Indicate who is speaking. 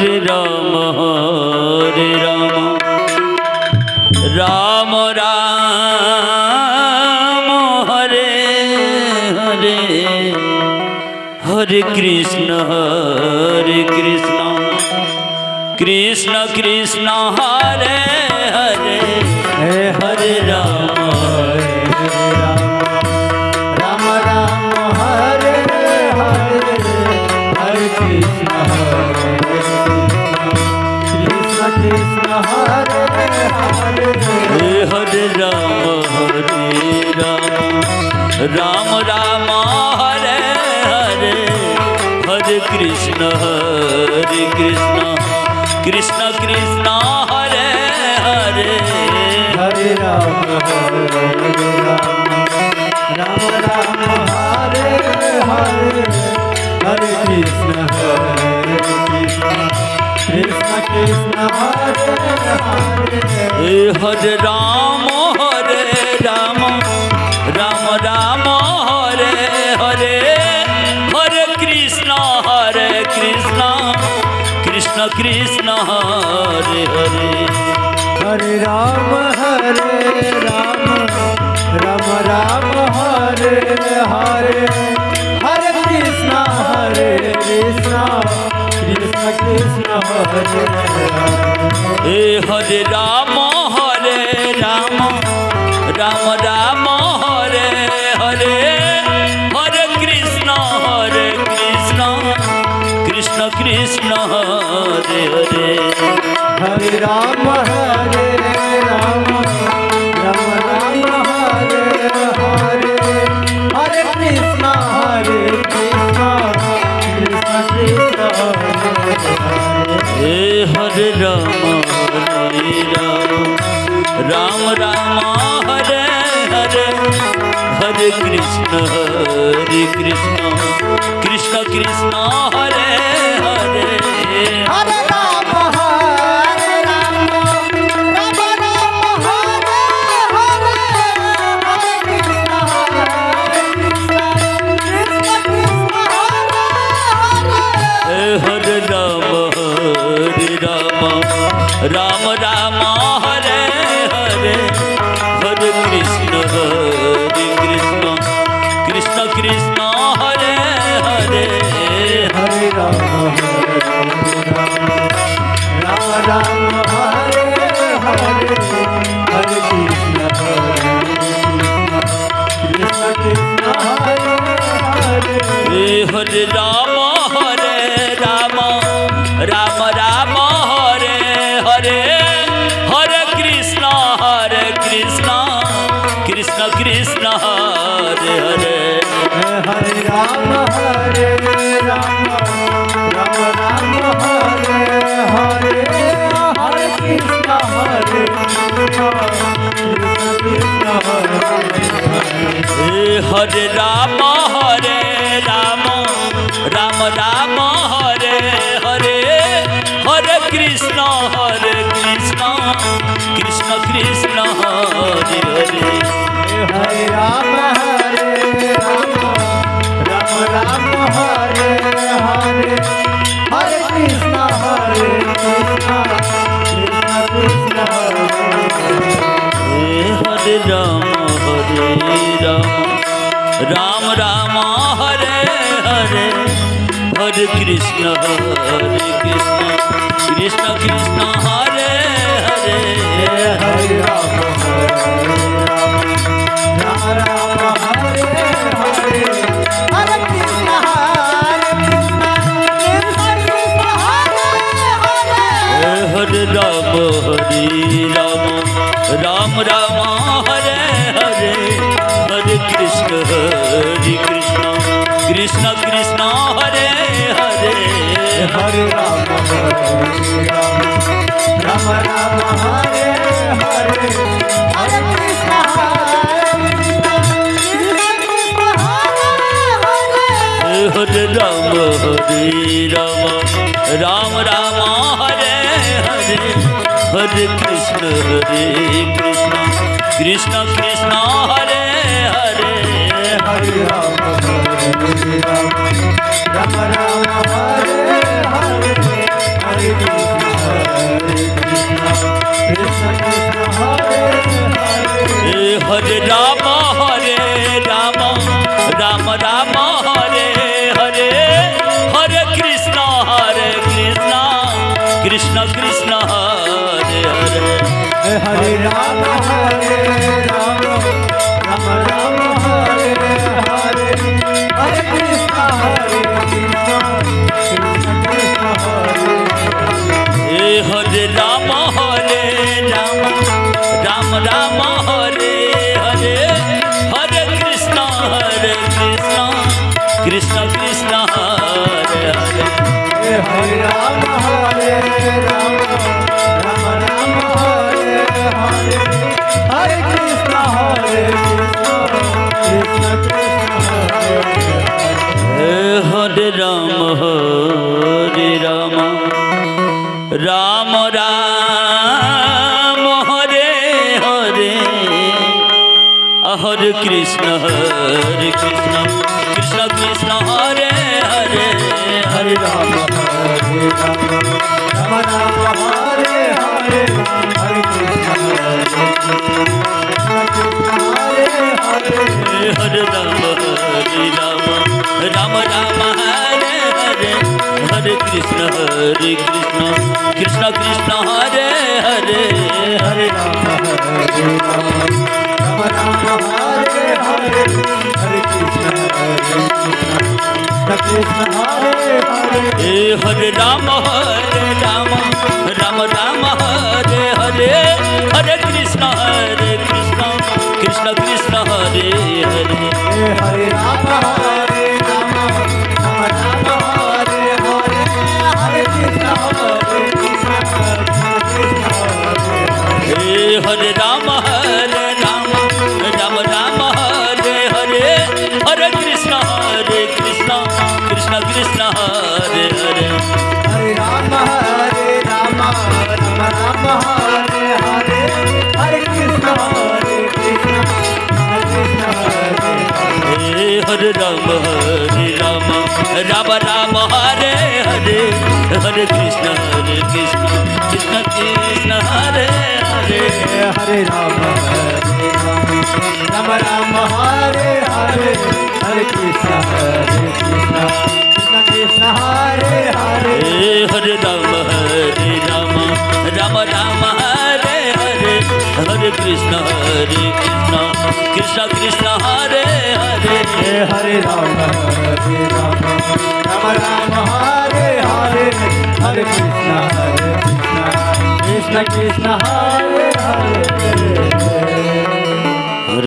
Speaker 1: हरे Ram Ram Ram Hare Hare Hare Krishna Krishna Krishna Hare Hare Hare Ram
Speaker 2: Ram Ram Hare Hare Hare Krishna Krishna Krishna Hare Hare
Speaker 1: Hare Ram Ram Hare Hare Hare Krishna Krishna Krishna Hare Hare
Speaker 2: Hare Ram Ram Ram Hare Hare Hare Krishna Krishna Krishna Hare Hare
Speaker 1: Hare Ram Ram Ram Hare Hare Hare Krishna Krishna Krishna Hare Hare
Speaker 2: Hare Ram Ram Ram Hare Hare Hare Krishna Krishna Krishna Hare
Speaker 1: Hare Ram Ram Ram Hare Hare Hare Krishna Krishna Krishna Hare Hare
Speaker 2: Hare Ram Ram Ram Hare Hare Hare Krishna Krishna Krishna
Speaker 1: हे हरे Ram Ram Hare Hare Hare Krishna Krishna Krishna Hare Hare
Speaker 2: Hare Ram Ram Ram Hare Hare Hare Krishna Krishna Krishna
Speaker 1: हरे Ram Ram Hare Hare Hare Krishna Krishna Krishna Hare Hare
Speaker 2: Hare Ram Ram Hare Hare Hare Krishna Krishna Hare Hare
Speaker 1: Hare Ram Ram Hare Hare Hare Krishna Krishna Krishna Hare Hare
Speaker 2: Hare Ram Ram Ram Hare Hare Hare Krishna Krishna
Speaker 1: हरे Ram Ram Hare Hare Hare Krishna Krishna Krishna Hare Hare
Speaker 2: Hare Ram Ram Hare Hare Hare Krishna Krishna Krishna
Speaker 1: हरे Ram Hare Hare Hare Krishna Krishna Krishna Hare Hare
Speaker 2: Hare Ram Ram Hare Hare Hare Krishna Krishna Krishna Hare Hare
Speaker 1: Hare Ram Ram Hare Hare Hare Krishna Krishna Krishna Hare Hare
Speaker 2: Hare Ram Ram Hare Hare Hare Krishna
Speaker 1: हरे Ram Hare Hare Hare Krishna Krishna Krishna Hare Hare
Speaker 2: Hare Ram Hare Hare Hare
Speaker 1: Hare Ram Ram Ram Hare Hare Hare Krishna Krishna Krishna Hare Hare
Speaker 2: Hare Ram Ram Ram Hare Hare Hare Krishna Krishna Krishna Hare
Speaker 1: Hare Ram Ram Ram Hare Hare Hare Krishna Krishna Krishna Hare Hare
Speaker 2: Hare Ram Ram Ram Hare Hare Hare Krishna Krishna Krishna Hare
Speaker 1: Hare Ram Ram Ram Hare Hare Hare Krishna Krishna Krishna Hare Hare
Speaker 2: Hare Ram Ram Hare Hare Hare Krishna Krishna Hare Hare
Speaker 1: Hare Ram Ram Hare Hare Hare Krishna Krishna Krishna Hare Hare
Speaker 2: Hare Ram Hare Hare Hare Krishna Krishna Hare Hare
Speaker 1: Hare Ram Ram Hare Hare Hare Krishna Krishna Krishna Hare Hare
Speaker 2: Hare Ram Ram Hare Hare Hare Krishna Krishna
Speaker 1: हरे Ram Ram Hare Hare Hare Krishna Krishna Krishna Hare Hare
Speaker 2: Hare Ram Ram Hare Hare Hare Krishna Krishna Hare
Speaker 1: Hare Ram Ram Hare Hare Hare Krishna Krishna Krishna Hare Hare
Speaker 2: Hare Ram Ram Hare Hare Hare Krishna Krishna Krishna Hare Hare
Speaker 1: Hare Ram Ram Hare Hare Hare Krishna Krishna Krishna Hare Hare
Speaker 2: Hare Ram Ram Hare Hare Hare Krishna Krishna Krishna Hare Hare